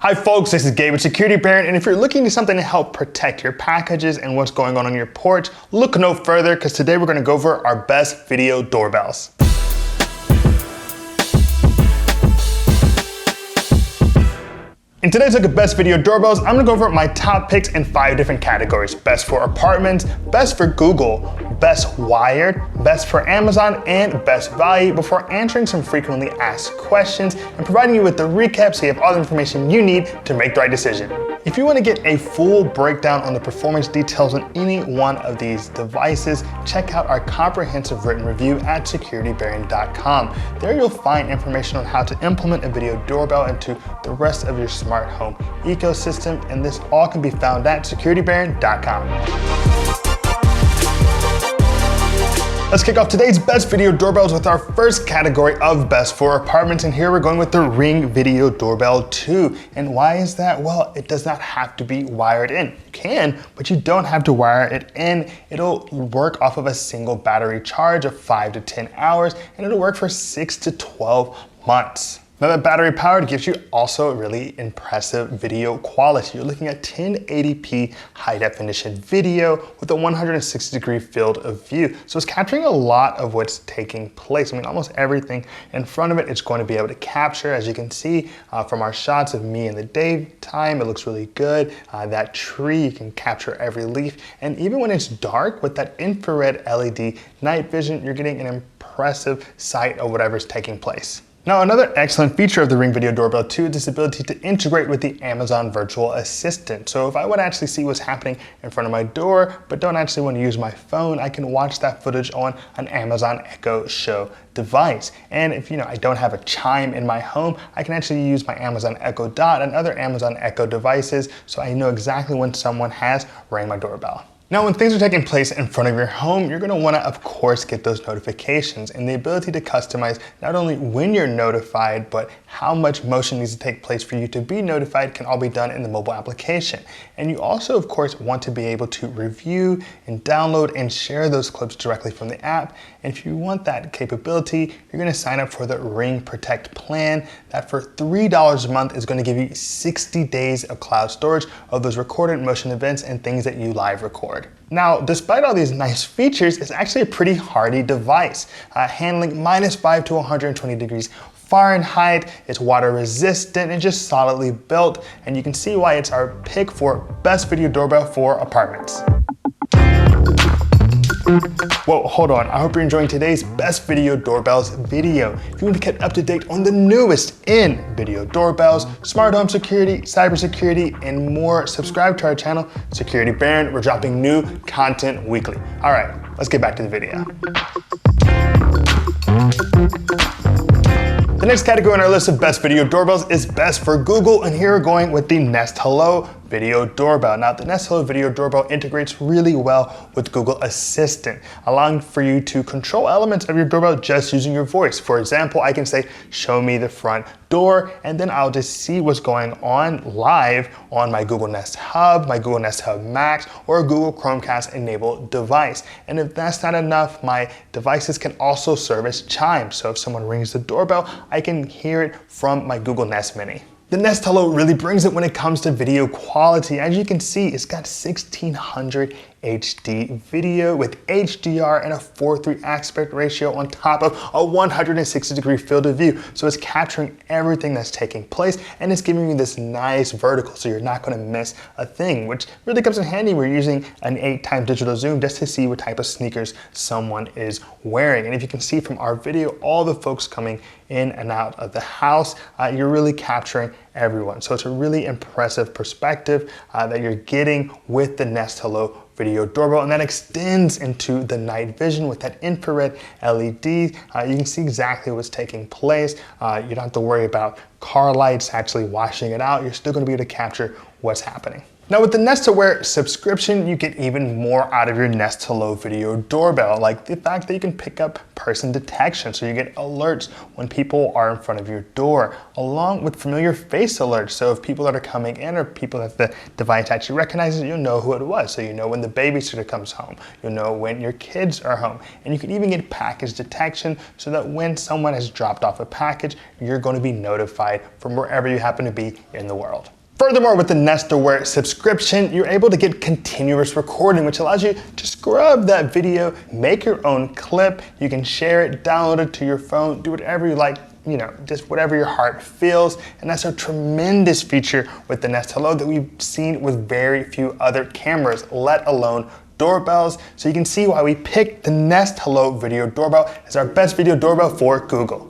Hi folks, this is Gabe with Security Baron, and if you're looking for something to help protect your packages and what's going on your porch, look no further because today we're going to go over our best video doorbells. In today's look at best video doorbells, I'm gonna go over my top picks in 5 different categories. Best for apartments, best for Google, best wired, best for Amazon, and best value before answering some frequently asked questions and providing you with the recap so you have all the information you need to make the right decision. If you want to get a full breakdown on the performance details on any one of these devices, check out our comprehensive written review at securitybaron.com. There you'll find information on how to implement a video doorbell into the rest of your smart home ecosystem, and this all can be found at securitybaron.com. Let's kick off today's best video doorbells with our first category of best for apartments, and here we're going with the Ring Video Doorbell 2. And why is that? Well, it does not have to be wired in. You can, but you don't have to wire it in. It'll work off of a single battery charge of 5 to 10 hours, and it'll work for 6 to 12 months. Now that battery powered gives you also really impressive video quality. You're looking at 1080p high definition video with a 160-degree field of view. So it's capturing a lot of what's taking place. I mean, almost everything in front of it, it's going to be able to capture. As you can see from our shots of me in the daytime, it looks really good. That tree, you can capture every leaf. And even when it's dark with that infrared LED night vision, you're getting an impressive sight of whatever's taking place. Now, another excellent feature of the Ring Video Doorbell 2 is its ability to integrate with the Amazon virtual assistant. So if I want to actually see what's happening in front of my door, but don't actually want to use my phone, I can watch that footage on an Amazon Echo Show device. And if I don't have a chime in my home, I can actually use my Amazon Echo Dot and other Amazon Echo devices so I know exactly when someone has rang my doorbell. Now, when things are taking place in front of your home, you're gonna wanna, of course, get those notifications, and the ability to customize not only when you're notified, but how much motion needs to take place for you to be notified can all be done in the mobile application. And you also, of course, want to be able to review and download and share those clips directly from the app. And if you want that capability, you're gonna sign up for the Ring Protect plan that for $3 a month is gonna give you 60 days of cloud storage of those recorded motion events and things that you live record. Now, despite all these nice features, it's actually a pretty hardy device, handling -5 to 120 degrees Fahrenheit. It's water resistant and just solidly built, and you can see why it's our pick for best video doorbell for apartments. Whoa, hold on. I hope you're enjoying today's best video doorbells video. If you want to get up to date on the newest in video doorbells, smart home security, cybersecurity, and more, subscribe to our channel, Security Baron. We're dropping new content weekly. All right, let's get back to the video. The next category on our list of best video doorbells is best for Google, and here we're going with the Nest Hello Video Doorbell. Now, the Nest Hello Video Doorbell integrates really well with Google Assistant, allowing for you to control elements of your doorbell just using your voice. For example, I can say, show me the front door, and then I'll just see what's going on live on my Google Nest Hub, my Google Nest Hub Max, or a Google Chromecast enabled device. And if that's not enough, my devices can also serve as chimes. So if someone rings the doorbell, I can hear it from my Google Nest Mini. The Nest Hello really brings it when it comes to video quality. As you can see, it's got 1600 HD video with HDR and a 4:3 aspect ratio on top of a 160-degree field of view. So it's capturing everything that's taking place, and it's giving you this nice vertical, so you're not gonna miss a thing, which really comes in handy when you're using an 8x digital zoom just to see what type of sneakers someone is wearing. And if you can see from our video, all the folks coming in and out of the house, you're really capturing everyone. So it's a really impressive perspective that you're getting with the Nest Hello Video Doorbell, and that extends into the night vision with that infrared LED. You can see exactly what's taking place. You don't have to worry about car lights actually washing it out. You're still going to be able to capture what's happening. Now with the Nest Aware subscription, you get even more out of your Nest Hello Video Doorbell, like the fact that you can pick up person detection, so you get alerts when people are in front of your door, along with familiar face alerts. So if people that are coming in or people that the device actually recognizes, you'll know who it was. So you know when the babysitter comes home, you'll know when your kids are home. And you can even get package detection so that when someone has dropped off a package, you're going to be notified Wi-Fi from wherever you happen to be in the world. Furthermore, with the Nest Aware subscription, you're able to get continuous recording, which allows you to scrub that video, make your own clip. You can share it, download it to your phone, do whatever you like, just whatever your heart feels. And that's a tremendous feature with the Nest Hello that we've seen with very few other cameras, let alone doorbells. So you can see why we picked the Nest Hello Video Doorbell as our best video doorbell for Google.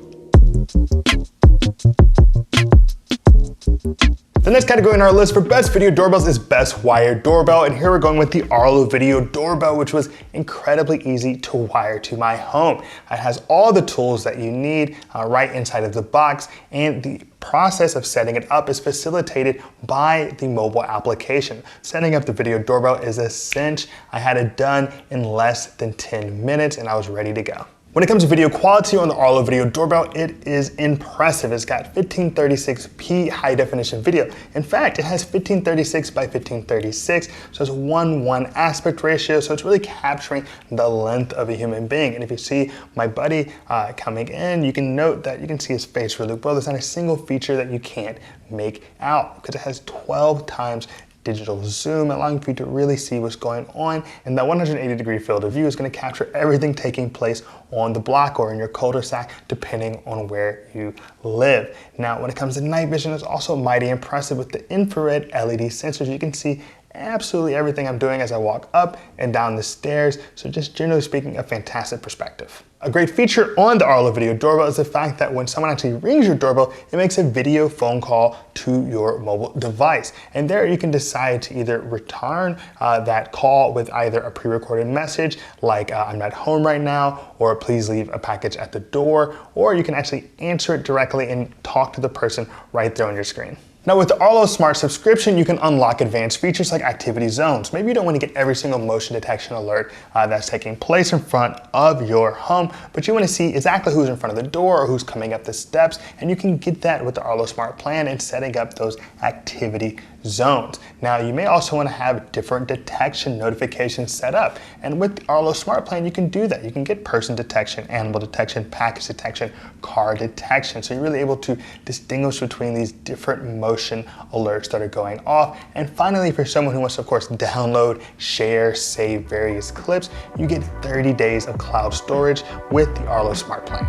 The next category on our list for best video doorbells is best wired doorbell, and here we're going with the Arlo Video Doorbell, which was incredibly easy to wire to my home. It has all the tools that you need right inside of the box, and the process of setting it up is facilitated by the mobile application. Setting up the video doorbell is a cinch. I had it done in less than 10 minutes and I was ready to go. When it comes to video quality on the Arlo Video Doorbell, it is impressive. It's got 1536p high definition video. In fact, it has 1536 by 1536, so it's 1:1 aspect ratio, so it's really capturing the length of a human being. And if you see my buddy coming in, you can note that you can see his face really well. There's not a single feature that you can't make out because it has 12 times digital zoom, allowing for you to really see what's going on. And that 180-degree field of view is going to capture everything taking place on the block or in your cul-de-sac, depending on where you live. Now, when it comes to night vision, it's also mighty impressive with the infrared LED sensors. You can see absolutely everything I'm doing as I walk up and down the stairs. So just generally speaking, a fantastic perspective. A great feature on the Arlo Video Doorbell is the fact that when someone actually rings your doorbell, it makes a video phone call to your mobile device. And there you can decide to either return that call with either a pre-recorded message like I'm at home right now, or please leave a package at the door, or you can actually answer it directly and talk to the person right there on your screen. Now with the Arlo Smart subscription, you can unlock advanced features like activity zones. Maybe you don't want to get every single motion detection alert that's taking place in front of your home, but you want to see exactly who's in front of the door or who's coming up the steps, and you can get that with the Arlo Smart plan and setting up those activity zones. Now you may also want to have different detection notifications set up, and with the Arlo Smart plan you can do that. You can get person detection, animal detection, package detection, car detection, so you're really able to distinguish between these different motion alerts that are going off. And finally, for someone who wants to of course download, share, save various clips, you get 30 days of cloud storage with the Arlo Smart plan.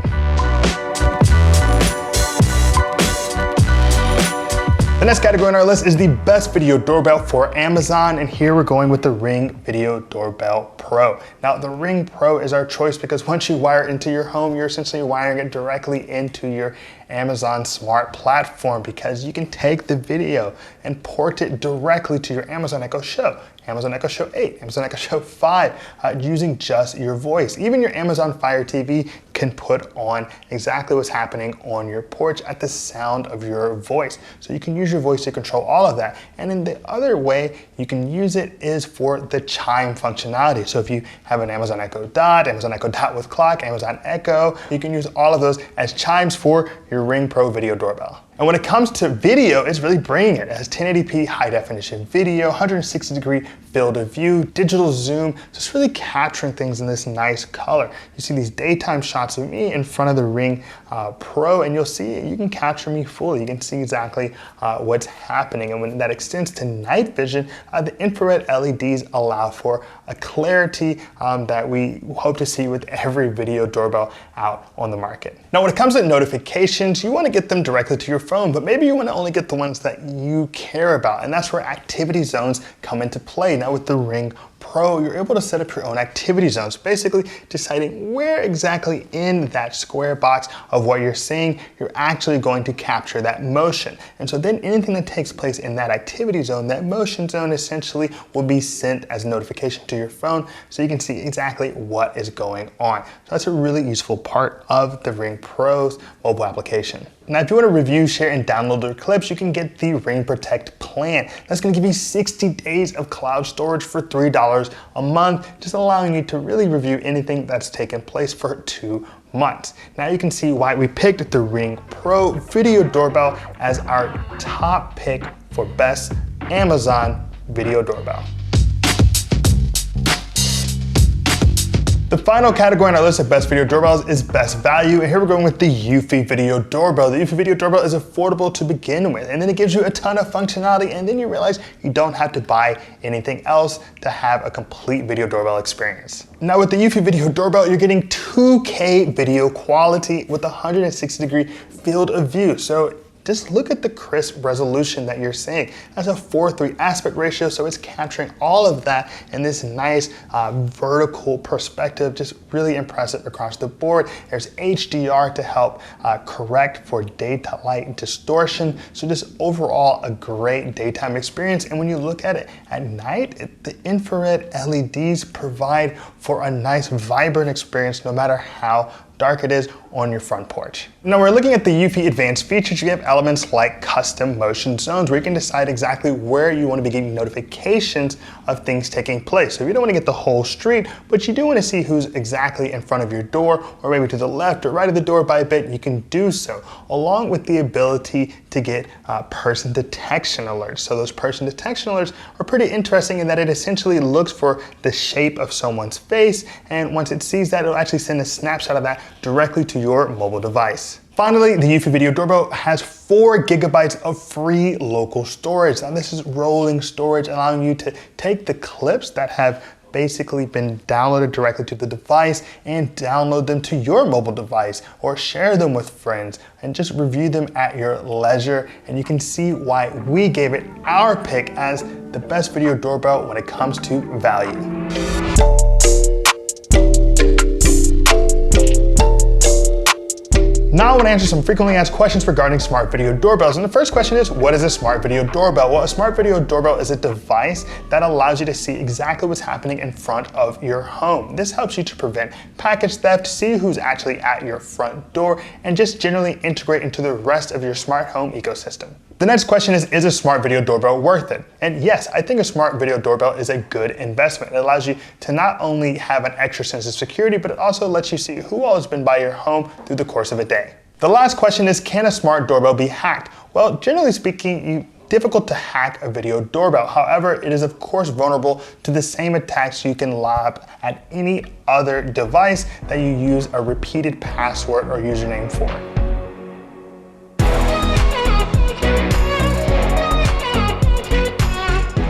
The next category on our list is the best video doorbell for Amazon, and here we're going with the Ring Video Doorbell Pro. Now the Ring Pro is our choice because once you wire it into your home, you're essentially wiring it directly into your Amazon smart platform, because you can take the video and port it directly to your Amazon Echo Show, Amazon Echo Show 8, Amazon Echo Show 5, using just your voice. Even your Amazon Fire TV can put on exactly what's happening on your porch at the sound of your voice. So you can use your voice to control all of that. And then the other way you can use it is for the chime functionality. So if you have an Amazon Echo Dot, Amazon Echo Dot with clock, Amazon Echo, you can use all of those as chimes for your Ring Pro Video Doorbell. And when it comes to video, it's really bringing it. It has 1080p high definition video, 160-degree field of view, digital zoom, just really capturing things in this nice color. You see these daytime shots of me in front of the Ring Pro, and you'll see you can capture me fully. You can see exactly what's happening. And when that extends to night vision, the infrared LEDs allow for a clarity that we hope to see with every video doorbell out on the market. Now, when it comes to notifications, you want to get them directly to your phone, but maybe you want to only get the ones that you care about, and that's where activity zones come into play. Now with the Ring Pro, you're able to set up your own activity zones, basically deciding where exactly in that square box of what you're seeing you're actually going to capture that motion. And so then anything that takes place in that activity zone, that motion zone, essentially will be sent as a notification to your phone, so you can see exactly what is going on. So that's a really useful part of the Ring Pro's mobile application. Now, if you want to review, share, and download their clips, you can get the Ring Protect plan. That's going to give you 60 days of cloud storage for $3 a month, just allowing you to really review anything that's taken place for 2 months. Now you can see why we picked the Ring Pro Video Doorbell as our top pick for best Amazon Video Doorbell. The final category on our list of best video doorbells is best value, and here we're going with the Eufy Video Doorbell. The Eufy Video Doorbell is affordable to begin with, and then it gives you a ton of functionality, and then you realize you don't have to buy anything else to have a complete video doorbell experience. Now with the Eufy Video Doorbell, you're getting 2K video quality with 160-degree field of view. So just look at the crisp resolution that you're seeing. That's a 4:3 aspect ratio, so it's capturing all of that in this nice vertical perspective, just really impressive across the board. There's HDR to help correct for daylight distortion, so just overall a great daytime experience. And when you look at it at night, the infrared LEDs provide for a nice vibrant experience no matter how dark it is on your front porch. Now we're looking at the Eufy advanced features. You have elements like custom motion zones where you can decide exactly where you want to be getting notifications of things taking place. So if you don't want to get the whole street, but you do want to see who's exactly in front of your door or maybe to the left or right of the door by a bit, you can do so, along with the ability to get person detection alerts. So those person detection alerts are pretty interesting in that it essentially looks for the shape of someone's face, and once it sees that, it'll actually send a snapshot of that directly to your mobile device. Finally, the Eufy Video Doorbell has 4 gigabytes of free local storage. Now this is rolling storage, allowing you to take the clips that have basically been downloaded directly to the device and download them to your mobile device or share them with friends and just review them at your leisure. And you can see why we gave it our pick as the best video doorbell when it comes to value. Now I want to answer some frequently asked questions regarding smart video doorbells. And the first question is, what is a smart video doorbell? Well, a smart video doorbell is a device that allows you to see exactly what's happening in front of your home. This helps you to prevent package theft, see who's actually at your front door, and just generally integrate into the rest of your smart home ecosystem. The next question is a smart video doorbell worth it? And yes, I think a smart video doorbell is a good investment. It allows you to not only have an extra sense of security, but it also lets you see who all has been by your home through the course of a day. The last question is, can a smart doorbell be hacked? Well, generally speaking, difficult to hack a video doorbell. However, it is of course vulnerable to the same attacks you can lob at any other device that you use a repeated password or username for.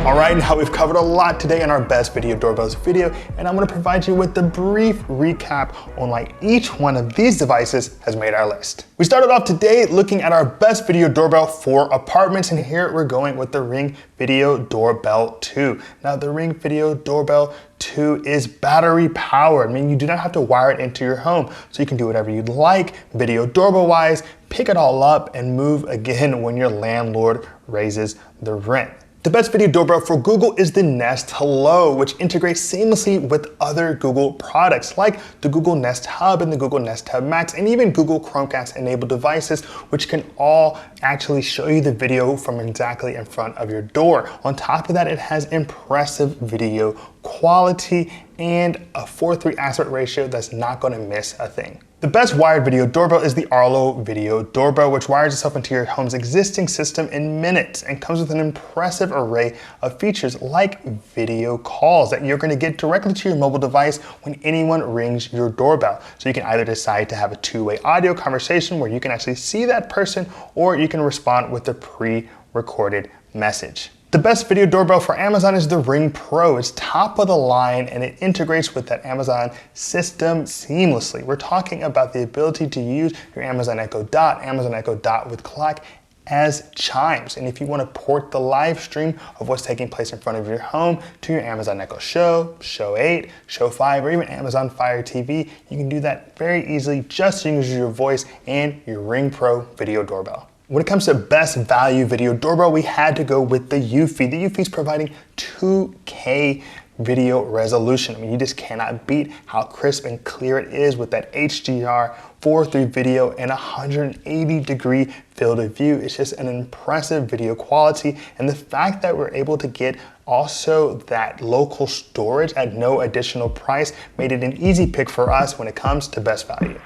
All right, now we've covered a lot today in our best video doorbells video, and I'm gonna provide you with a brief recap on why each one of these devices has made our list. We started off today looking at our best video doorbell for apartments, and here we're going with the Ring Video Doorbell 2. Now the Ring Video Doorbell 2 is battery powered. I mean, you do not have to wire it into your home, so you can do whatever you'd like video doorbell wise, pick it all up and move again when your landlord raises the rent. The best video doorbell for Google is the Nest Hello, which integrates seamlessly with other Google products like the Google Nest Hub and the Google Nest Hub Max, and even Google Chromecast enabled devices, which can all actually show you the video from exactly in front of your door. On top of that, it has impressive video quality and a 4:3 aspect ratio that's not gonna miss a thing. The best wired video doorbell is the Arlo Video Doorbell, which wires itself into your home's existing system in minutes and comes with an impressive array of features like video calls that you're gonna get directly to your mobile device when anyone rings your doorbell. So you can either decide to have a two-way audio conversation where you can actually see that person, or you can respond with a pre-recorded message. The best video doorbell for Amazon is the Ring Pro. It's top of the line and it integrates with that Amazon system seamlessly. We're talking about the ability to use your Amazon Echo Dot with clock as chimes. And if you want to port the live stream of what's taking place in front of your home to your Amazon Echo Show, Show 8, Show 5, or even Amazon Fire TV, you can do that very easily just using your voice and your Ring Pro video doorbell. When it comes to best value video doorbell, we had to go with the Eufy. The Eufy is providing 2K video resolution. I mean, you just cannot beat how crisp and clear it is with that HDR 4:3 video and 180-degree field of view. It's just an impressive video quality, and the fact that we're able to get also that local storage at no additional price made it an easy pick for us when it comes to best value.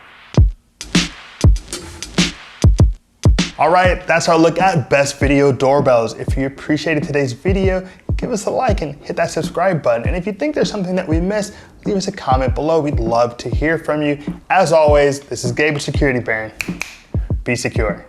All right, that's our look at best video doorbells. If you appreciated today's video, give us a like and hit that subscribe button. And if you think there's something that we missed, leave us a comment below. We'd love to hear from you. As always, this is Gabe with Security Baron. Be secure.